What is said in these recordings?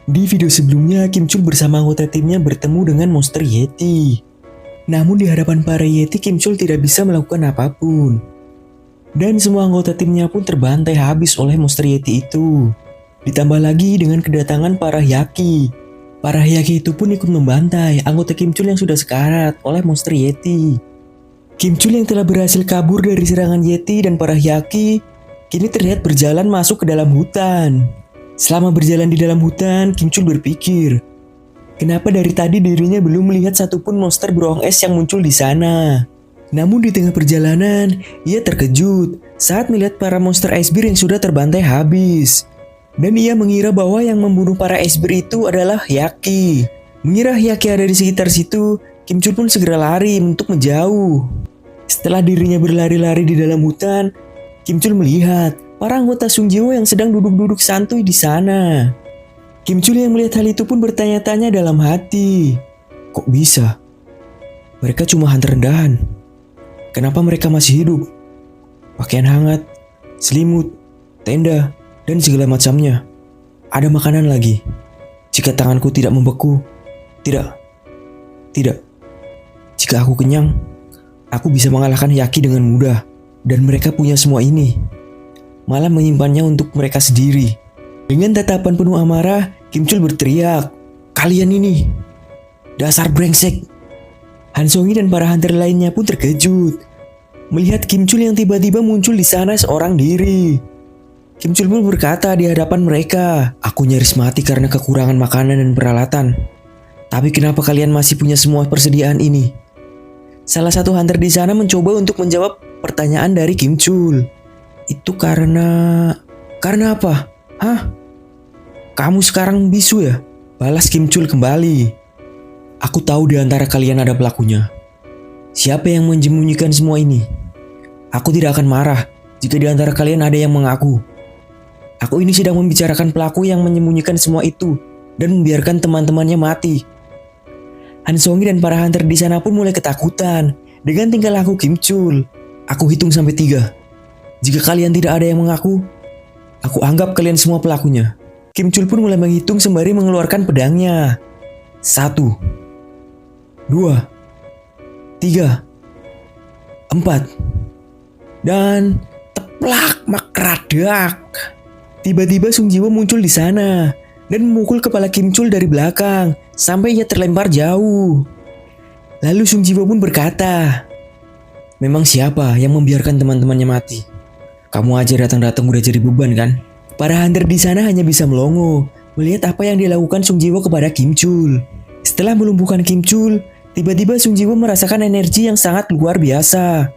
Di video sebelumnya, Kim Chul bersama anggota timnya bertemu dengan monster Yeti. Namun di hadapan para Yeti, Kim Chul tidak bisa melakukan apapun. Dan semua anggota timnya pun terbantai habis oleh monster Yeti itu. Ditambah lagi dengan kedatangan para Hyaki. Para Hyaki itu pun ikut membantai anggota Kim Chul yang sudah sekarat oleh monster Yeti. Kim Chul yang telah berhasil kabur dari serangan Yeti dan para Hyaki, kini terlihat berjalan masuk ke dalam hutan. Selama berjalan di dalam hutan, Kim Chul berpikir, kenapa dari tadi dirinya belum melihat satupun monster beruang es yang muncul di sana. Namun di tengah perjalanan, ia terkejut saat melihat para monster ice bear yang sudah terbantai habis. Dan ia mengira bahwa yang membunuh para ice bear itu adalah Hyaki. Mengira Hyaki ada di sekitar situ, Kim Chul pun segera lari untuk menjauh. Setelah dirinya berlari-lari di dalam hutan, Kim Chul melihat para anggota Sung Ji Woo yang sedang duduk-duduk santuy di sana. Kim Chul yang melihat hal itu pun bertanya-tanya dalam hati. Kok bisa? Mereka cuma hunter rendahan. Kenapa mereka masih hidup? Pakaian hangat, selimut, tenda, dan segala macamnya. Ada makanan lagi. Jika tanganku tidak membeku, tidak. Jika aku kenyang, aku bisa mengalahkan Hyaki dengan mudah. Dan mereka punya semua ini. Malah menyimpannya untuk mereka sendiri. Dengan tatapan penuh amarah, Kim Chul berteriak, "Kalian ini, dasar brengsek!" Han Song Hee dan para hunter lainnya pun terkejut melihat Kim Chul yang tiba-tiba muncul di sana seorang diri. Kim Chul pun berkata di hadapan mereka, "Aku nyaris mati karena kekurangan makanan dan peralatan. Tapi kenapa kalian masih punya semua persediaan ini?" Salah satu hunter di sana mencoba untuk menjawab pertanyaan dari Kim Chul. "Itu karena apa? Hah? Kamu sekarang bisu ya?" Balas Kim Chul kembali. "Aku tahu di antara kalian ada pelakunya. Siapa yang menyembunyikan semua ini? Aku tidak akan marah jika di antara kalian ada yang mengaku. Aku ini sedang membicarakan pelaku yang menyembunyikan semua itu dan membiarkan teman-temannya mati." Han Song Hee dan para hunter di sana pun mulai ketakutan dengan tingkah laku Kim Chul. "Aku hitung sampai 3. Jika kalian tidak ada yang mengaku, aku anggap kalian semua pelakunya." Kim Chul pun mulai menghitung sembari mengeluarkan pedangnya. 1, 2, 3, 4. Dan teplak makradak. Tiba-tiba Sung Ji Woo muncul di sana dan memukul kepala Kim Chul dari belakang sampai ia terlempar jauh. Lalu Sung Ji Woo pun berkata, "Memang siapa yang membiarkan teman-temannya mati? Kamu aja datang-datang udah jadi beban kan?" Para hunter di sana hanya bisa melongo melihat apa yang dilakukan Sung Ji Woo kepada Kim Chul. Setelah melumpuhkan Kim Chul, tiba-tiba Sung Ji Woo merasakan energi yang sangat luar biasa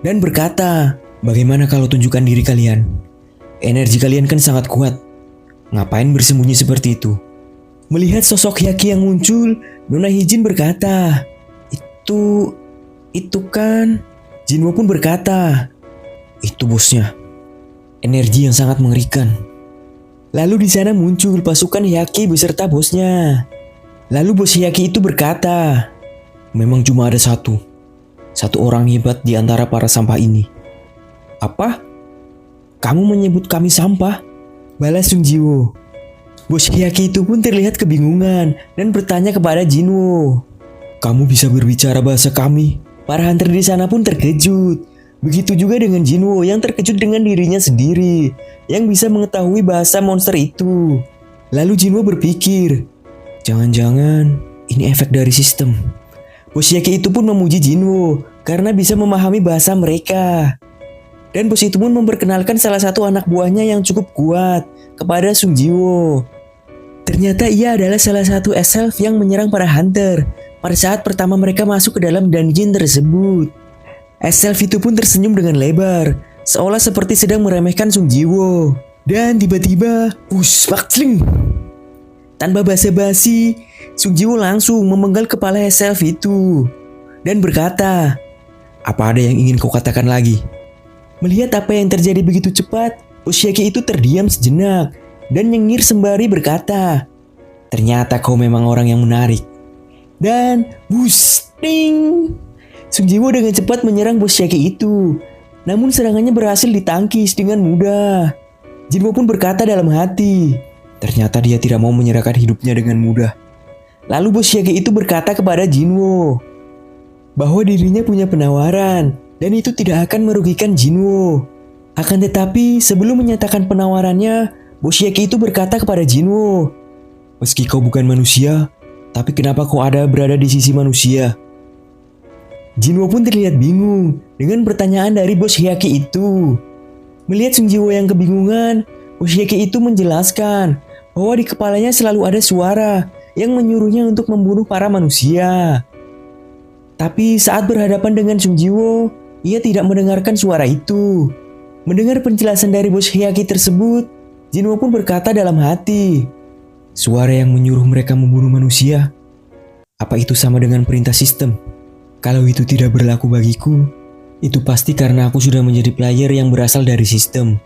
dan berkata, "Bagaimana kalau tunjukkan diri kalian? Energi kalian kan sangat kuat. Ngapain bersembunyi seperti itu?" Melihat sosok Hyaki yang muncul, Nona Hijin berkata, Itu kan..." Jinwo pun berkata, "Itu bosnya. Energi yang sangat mengerikan." Lalu di sana muncul pasukan Hyaki beserta bosnya. Lalu bos Hyaki itu berkata, "Memang cuma ada satu orang hebat di antara para sampah ini." "Apa? Kamu menyebut kami sampah?" balas Sung Ji Woo. Bos Hyaki itu pun terlihat kebingungan dan bertanya kepada Jinwo, "Kamu bisa berbicara bahasa kami?" Para hunter di sana pun terkejut. Begitu juga dengan Jinwo yang terkejut dengan dirinya sendiri yang bisa mengetahui bahasa monster itu. Lalu Jinwo berpikir, jangan-jangan ini efek dari sistem. Bos Hyaki itu pun memuji Jinwo karena bisa memahami bahasa mereka. Dan bos itu pun memperkenalkan salah satu anak buahnya yang cukup kuat kepada Sung Ji Woo. Ternyata ia adalah salah satu S-Self yang menyerang para hunter pada saat pertama mereka masuk ke dalam dungeon tersebut. S-Self itu pun tersenyum dengan lebar, seolah seperti sedang meremehkan Sung Ji Woo. Dan tiba-tiba, bakling. Tanpa basa-basi, Sung Ji Woo langsung memenggal kepala S-Self itu dan berkata, "Apa ada yang ingin kau katakan lagi?" Melihat apa yang terjadi begitu cepat, bos Hyaki itu terdiam sejenak dan nyengir sembari berkata, "Ternyata kau memang orang yang menarik." Dan ding! Sung Ji Woo dengan cepat menyerang bos Hyaki itu. Namun serangannya berhasil ditangkis dengan mudah. Jinwo pun berkata dalam hati, Ternyata dia tidak mau menyerahkan hidupnya dengan mudah. Lalu bos Yage itu berkata kepada Jinwo bahwa dirinya punya penawaran dan itu tidak akan merugikan Jinwo. Akan tetapi sebelum menyatakan penawarannya, bos Yage itu berkata kepada Jinwo, "Meski kau bukan manusia, tapi kenapa kau berada di sisi manusia?" Jinwo pun terlihat bingung dengan pertanyaan dari bos Hyaki itu. Melihat Sung Jiwo yang kebingungan, bos Hyaki itu menjelaskan bahwa di kepalanya selalu ada suara yang menyuruhnya untuk membunuh para manusia. Tapi saat berhadapan dengan Sung Jiwo, ia tidak mendengarkan suara itu. Mendengar penjelasan dari bos Hyaki tersebut, Jinwo pun berkata dalam hati, "Suara yang menyuruh mereka membunuh manusia, apa itu sama dengan perintah sistem? Kalau itu tidak berlaku bagiku, itu pasti karena aku sudah menjadi player yang berasal dari sistem."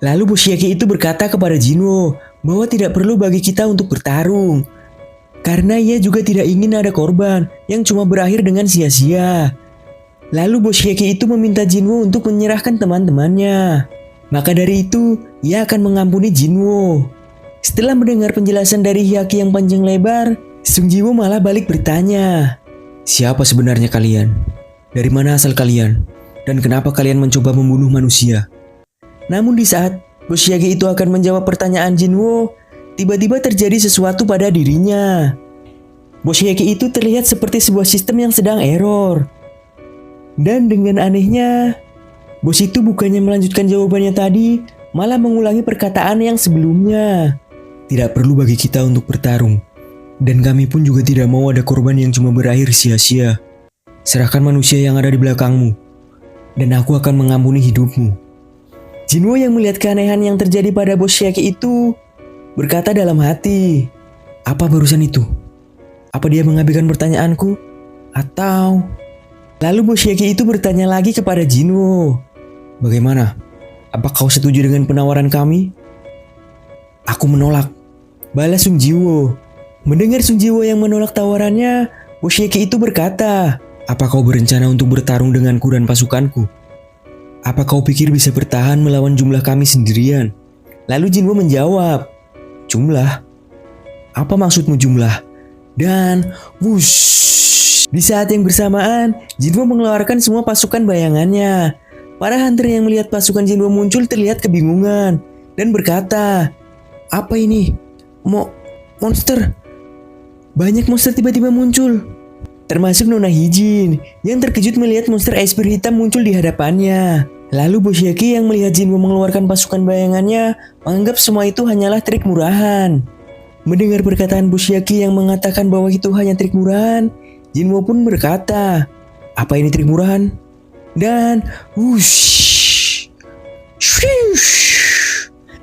Lalu bos Hyaki itu berkata kepada Jinwo bahwa tidak perlu bagi kita untuk bertarung, karena ia juga tidak ingin ada korban yang cuma berakhir dengan sia-sia. Lalu bos Hyaki itu meminta Jinwo untuk menyerahkan teman-temannya. Maka dari itu, ia akan mengampuni Jinwo. Setelah mendengar penjelasan dari Hyaki yang panjang lebar, Sung Jiwo malah balik bertanya, "Siapa sebenarnya kalian? Dari mana asal kalian? Dan kenapa kalian mencoba membunuh manusia?" Namun di saat bos Hyaki itu akan menjawab pertanyaan Jinwo, tiba-tiba terjadi sesuatu pada dirinya. Bos Hyaki itu terlihat seperti sebuah sistem yang sedang error. Dan dengan anehnya, bos itu bukannya melanjutkan jawabannya tadi, malah mengulangi perkataan yang sebelumnya. "Tidak perlu bagi kita untuk bertarung. Dan kami pun juga tidak mau ada korban yang cuma berakhir sia-sia. Serahkan manusia yang ada di belakangmu, dan aku akan mengampuni hidupmu." Jinwo yang melihat keanehan yang terjadi pada bos Hyaki itu berkata dalam hati, "Apa barusan itu? Apa dia mengabaikan pertanyaanku? Atau..." Lalu bos Hyaki itu bertanya lagi kepada Jinwo, "Bagaimana? Apa kau setuju dengan penawaran kami?" "Aku menolak," balas Sung Jiwo. Mendengar Sung Jiwo yang menolak tawarannya, bos Hyaki itu berkata, "Apa kau berencana untuk bertarung denganku dan pasukanku? Apa kau pikir bisa bertahan melawan jumlah kami sendirian?" Lalu Jinwo menjawab, "Jumlah? Apa maksudmu jumlah?" Dan wush, di saat yang bersamaan, Jinwo mengeluarkan semua pasukan bayangannya. Para hunter yang melihat pasukan Jinwo muncul terlihat kebingungan dan berkata, "Apa ini? Monster? Banyak monster tiba-tiba muncul." Termasuk Nona Hijin yang terkejut melihat monster es bir hitam muncul di hadapannya. Lalu bos Hyaki yang melihat Jinwo mengeluarkan pasukan bayangannya menganggap semua itu hanyalah trik murahan. Mendengar perkataan bos Hyaki yang mengatakan bahwa itu hanya trik murahan, Jinwo pun berkata, "Apa ini trik murahan?" Dan wush, swish,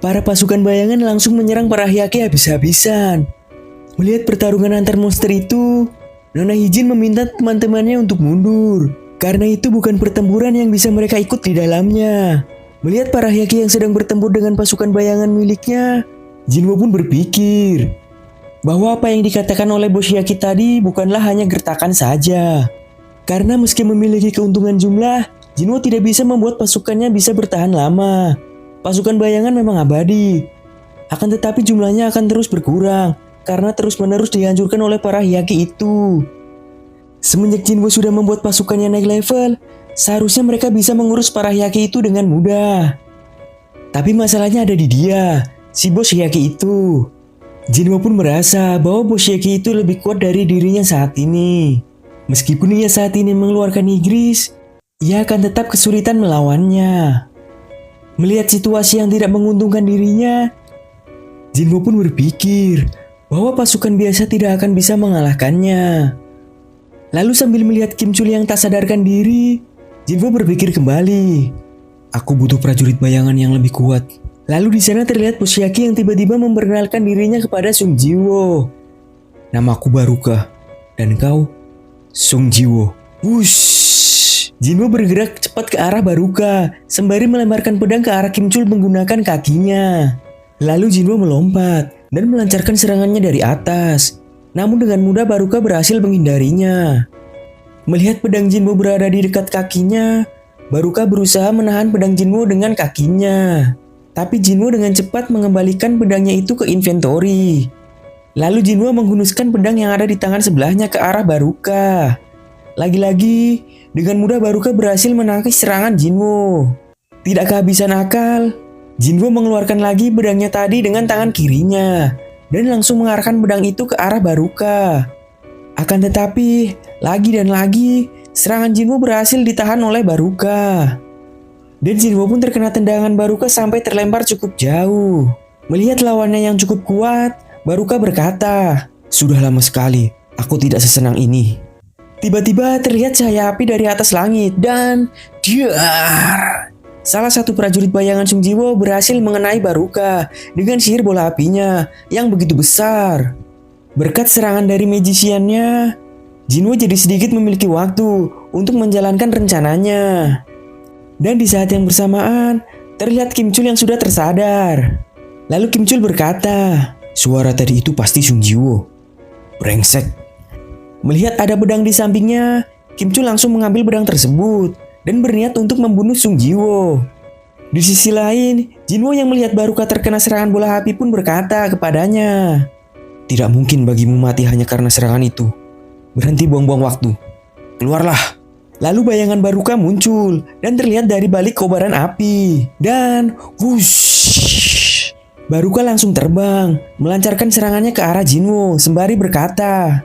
para pasukan bayangan langsung menyerang para Hyaki habis-habisan. Melihat pertarungan antar monster itu, Nona Hijin meminta teman-temannya untuk mundur, karena itu bukan pertempuran yang bisa mereka ikut di dalamnya. Melihat para Hyaki yang sedang bertempur dengan pasukan bayangan miliknya, Jinwo pun berpikir bahwa apa yang dikatakan oleh bos Hyaki tadi bukanlah hanya gertakan saja. Karena meski memiliki keuntungan jumlah, Jinwo tidak bisa membuat pasukannya bisa bertahan lama. Pasukan bayangan memang abadi, akan tetapi jumlahnya akan terus berkurang karena terus-menerus dihancurkan oleh para Hyaki itu. Semenjak Jinwo sudah membuat pasukannya naik level, seharusnya mereka bisa mengurus para Hyaki itu dengan mudah. Tapi masalahnya ada di dia, si bos Hyaki itu. Jinwo pun merasa bahwa bos Hyaki itu lebih kuat dari dirinya saat ini. Meskipun ia saat ini mengeluarkan Igris, ia akan tetap kesulitan melawannya. Melihat situasi yang tidak menguntungkan dirinya, Jinwo pun berpikir bahwa pasukan biasa tidak akan bisa mengalahkannya. Lalu sambil melihat Kim Chul yang tak sadarkan diri, Jinwo berpikir kembali, "Aku butuh prajurit bayangan yang lebih kuat." Lalu di sana terlihat bos Hyaki yang tiba-tiba memperkenalkan dirinya kepada Sung Jiwo. "Namaku Baruka, dan kau?" "Sung Jiwo." Wush, Jinwo bergerak cepat ke arah Baruka, sembari melemparkan pedang ke arah Kim Chul menggunakan kakinya. Lalu Jinwo melompat dan melancarkan serangannya dari atas. Namun dengan mudah Baruka berhasil menghindarinya. Melihat pedang Jinwo berada di dekat kakinya, Baruka berusaha menahan pedang Jinwo dengan kakinya. Tapi Jinwo dengan cepat mengembalikan pedangnya itu ke inventory. Lalu Jinwo menghunuskan pedang yang ada di tangan sebelahnya ke arah Baruka. Lagi-lagi, dengan mudah Baruka berhasil menangkis serangan Jinwo. Tidak kehabisan akal, Jinwo mengeluarkan lagi pedangnya tadi dengan tangan kirinya dan langsung mengarahkan pedang itu ke arah Baruka. Akan tetapi, lagi dan lagi, serangan Jinwo berhasil ditahan oleh Baruka. Dan Jinwo pun terkena tendangan Baruka sampai terlempar cukup jauh. Melihat lawannya yang cukup kuat, Baruka berkata, "Sudah lama sekali, aku tidak sesenang ini." Tiba-tiba terlihat cahaya api dari atas langit dan dar! Salah satu prajurit bayangan Sung Jiwo berhasil mengenai Baruka dengan sihir bola apinya yang begitu besar. Berkat serangan dari magiciannya, Jinwo jadi sedikit memiliki waktu untuk menjalankan rencananya. Dan di saat yang bersamaan, terlihat Kim Chul yang sudah tersadar. Lalu Kim Chul berkata, "Suara tadi itu pasti Sung Jiwo. Brengsek." Melihat ada pedang di sampingnya, Kim Chul langsung mengambil pedang tersebut dan berniat untuk membunuh Sung Jiwo. Di sisi lain, Jinwo yang melihat Baruka terkena serangan bola api pun berkata kepadanya, "Tidak mungkin bagimu mati hanya karena serangan itu. Berhenti buang-buang waktu. Keluarlah." Lalu bayangan Baruka muncul dan terlihat dari balik kobaran api. Dan wush, Baruka langsung terbang, melancarkan serangannya ke arah Jinwo sembari berkata,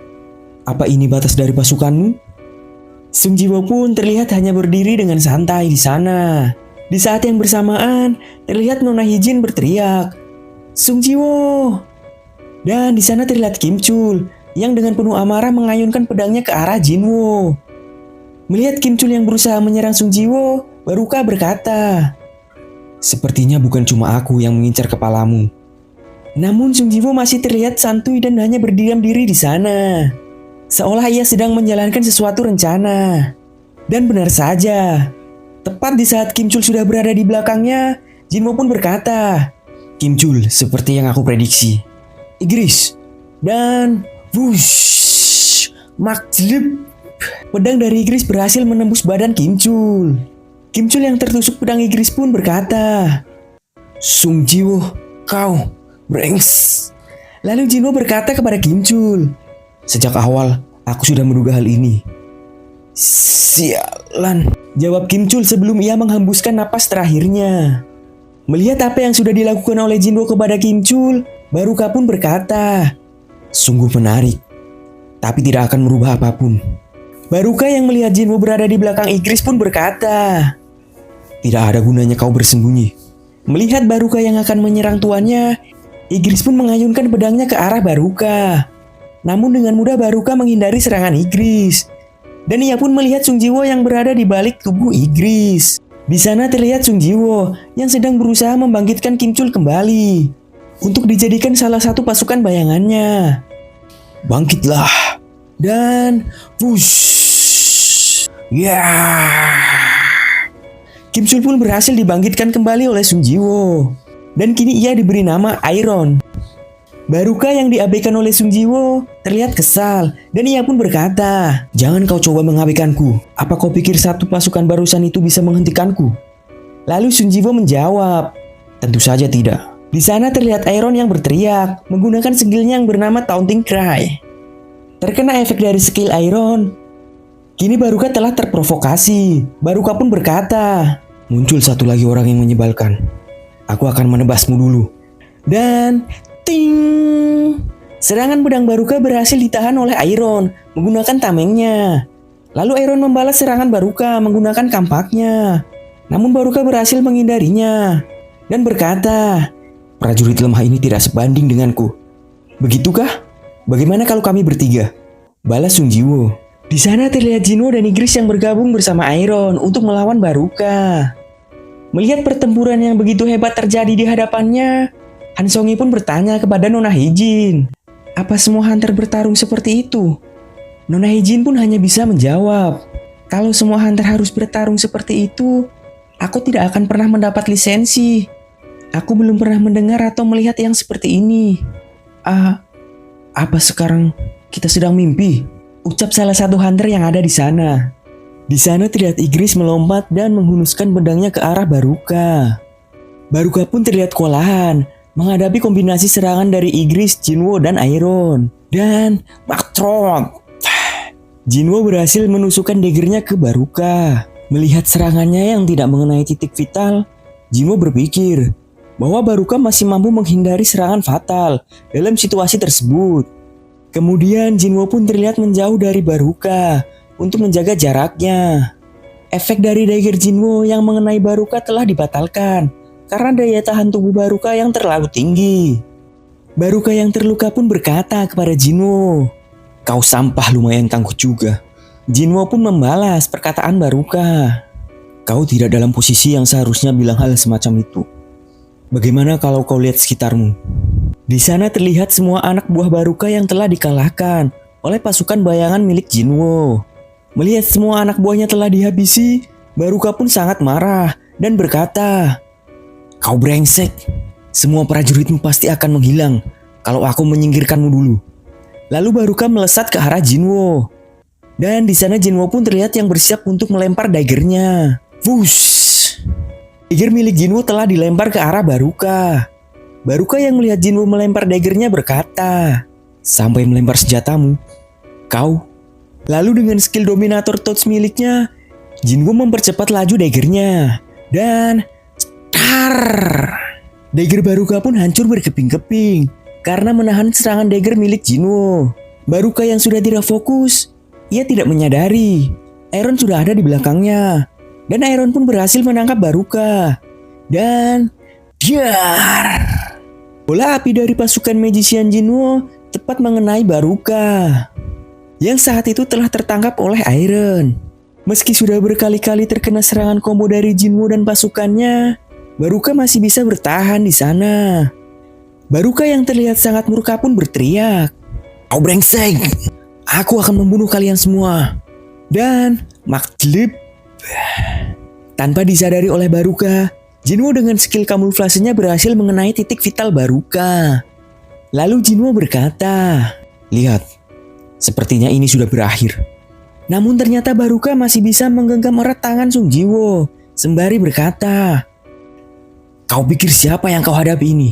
"Apa ini batas dari pasukanmu?" Sung Jiwo pun terlihat hanya berdiri dengan santai di sana. Di saat yang bersamaan, terlihat Nona Hijin berteriak, "Sung Jiwo!" Dan di sana terlihat Kim Chul yang dengan penuh amarah mengayunkan pedangnya ke arah Jinwo. Melihat Kim Chul yang berusaha menyerang Sung Jiwo, Baruka berkata, "Sepertinya bukan cuma aku yang mengincar kepalamu." Namun Sung Jiwo masih terlihat santuy dan hanya berdiam diri di sana, seolah ia sedang menjalankan sesuatu rencana. Dan benar saja, tepat di saat Kim Chul sudah berada di belakangnya, Jinwo pun berkata, "Kim Chul, seperti yang aku prediksi. Igris." Dan wush, makjlip. Pedang dari Igris berhasil menembus badan Kim Chul. Kim Chul yang tertusuk pedang Igris pun berkata, "Sung Jiwo, kau brengs." Lalu Jinwo berkata kepada Kim Chul, "Sejak awal, aku sudah menduga hal ini." "Sialan," jawab Kim Chul sebelum ia menghembuskan napas terakhirnya. Melihat apa yang sudah dilakukan oleh Jinwo kepada Kim Chul, Baruka pun berkata, "Sungguh menarik, tapi tidak akan merubah apapun." Baruka yang melihat Jinwo berada di belakang Igris pun berkata, "Tidak ada gunanya kau bersembunyi." Melihat Baruka yang akan menyerang tuannya, Igris pun mengayunkan pedangnya ke arah Baruka. Namun dengan mudah Baruka menghindari serangan Igris. Dan ia pun melihat Sung Jiwo yang berada di balik tubuh Igris. Di sana terlihat Sung Jiwo yang sedang berusaha membangkitkan Kim Chul kembali untuk dijadikan salah satu pasukan bayangannya. "Bangkitlah." Dan wush, ya, Kim Chul pun berhasil dibangkitkan kembali oleh Sung Jiwo. Dan kini ia diberi nama Iron. Baruka yang diabaikan oleh Sung Jiwo terlihat kesal dan ia pun berkata, "Jangan kau coba mengabaikanku. Apa kau pikir satu pasukan barusan itu bisa menghentikanku?" Lalu Sung Jiwo menjawab, "Tentu saja tidak." Di sana terlihat Iron yang berteriak menggunakan skillnya yang bernama Taunting Cry. Terkena efek dari skill Iron, kini Baruka telah terprovokasi. Baruka pun berkata, "Muncul satu lagi orang yang menyebalkan. Aku akan menebasmu dulu." Dan ting! Serangan pedang Baruka berhasil ditahan oleh Iron menggunakan tamengnya. Lalu Iron membalas serangan Baruka menggunakan kampaknya. Namun Baruka berhasil menghindarinya dan berkata, "Prajurit lemah ini tidak sebanding denganku. Begitukah? Bagaimana kalau kami bertiga?" Balas Sung Jiwo. Di sana terlihat Jinwo dan Igris yang bergabung bersama Iron untuk melawan Baruka. Melihat pertempuran yang begitu hebat terjadi di hadapannya, Han Songi pun bertanya kepada Nona Hijin, "Apa semua hunter bertarung seperti itu?" Nona Hijin pun hanya bisa menjawab, "Kalau semua hunter harus bertarung seperti itu, aku tidak akan pernah mendapat lisensi. Aku belum pernah mendengar atau melihat yang seperti ini." Apa sekarang kita sedang mimpi?" ucap salah satu hunter yang ada di sana. Di sana terlihat Igris melompat dan menghunuskan pedangnya ke arah Baruka. Baruka pun terlihat kewalahan menghadapi kombinasi serangan dari Igris, Jinwo, dan Iron. Dan Maktrok. Jinwo berhasil menusukkan daggernya ke Baruka. Melihat serangannya yang tidak mengenai titik vital, Jinwo berpikir bahwa Baruka masih mampu menghindari serangan fatal dalam situasi tersebut. Kemudian Jinwo pun terlihat menjauh dari Baruka untuk menjaga jaraknya. Efek dari dagger Jinwo yang mengenai Baruka telah dibatalkan karena daya tahan tubuh Baruka yang terlalu tinggi. Baruka yang terluka pun berkata kepada Jinwo, "Kau sampah lumayan tangguh juga." Jinwo pun membalas perkataan Baruka, "Kau tidak dalam posisi yang seharusnya bilang hal semacam itu. Bagaimana kalau kau lihat sekitarmu?" Di sana terlihat semua anak buah Baruka yang telah dikalahkan oleh pasukan bayangan milik Jinwo. Melihat semua anak buahnya telah dihabisi, Baruka pun sangat marah dan berkata, "Kau brengsek, semua prajuritmu pasti akan menghilang kalau aku menyingkirkanmu dulu." Lalu Baruka melesat ke arah Jinwo. Dan di sana Jinwo pun terlihat yang bersiap untuk melempar daggernya. Wush! Dagger milik Jinwo telah dilempar ke arah Baruka. Baruka yang melihat Jinwo melempar daggernya berkata, "Sampai melempar senjatamu, kau." Lalu dengan skill dominator touch miliknya, Jinwo mempercepat laju daggernya. Dan dagger Baruka pun hancur berkeping-keping karena menahan serangan dagger milik Jinwo. Baruka yang sudah tidak fokus, ia tidak menyadari Iron sudah ada di belakangnya. Dan Iron pun berhasil menangkap Baruka. Dan bola api dari pasukan Magician Jinwo tepat mengenai Baruka, yang saat itu telah tertangkap oleh Iron. Meski sudah berkali-kali terkena serangan combo dari Jinwo dan pasukannya, Baruka masih bisa bertahan di sana. Baruka yang terlihat sangat murka pun berteriak, "Kau brengsek, aku akan membunuh kalian semua." Dan maklip. Tanpa disadari oleh Baruka, Jinwo dengan skill kamuflasenya berhasil mengenai titik vital Baruka. Lalu Jinwo berkata, "Lihat, sepertinya ini sudah berakhir." Namun ternyata Baruka masih bisa menggenggam erat tangan Sung Jiwo sembari berkata, "Kau pikir siapa yang kau hadapi ini?"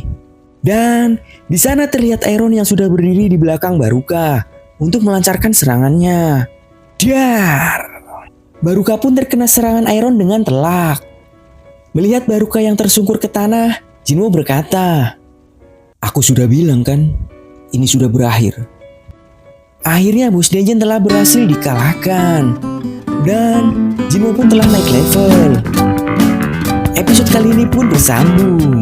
Dan di sana terlihat Iron yang sudah berdiri di belakang Baruka untuk melancarkan serangannya. Baruka pun terkena serangan Iron dengan telak. Melihat Baruka yang tersungkur ke tanah, Jinwo berkata, "Aku sudah bilang kan, ini sudah berakhir." Akhirnya Boss Dungeon telah berhasil dikalahkan. Dan Jinwo pun telah naik level. Episode kali ini pun bersambung.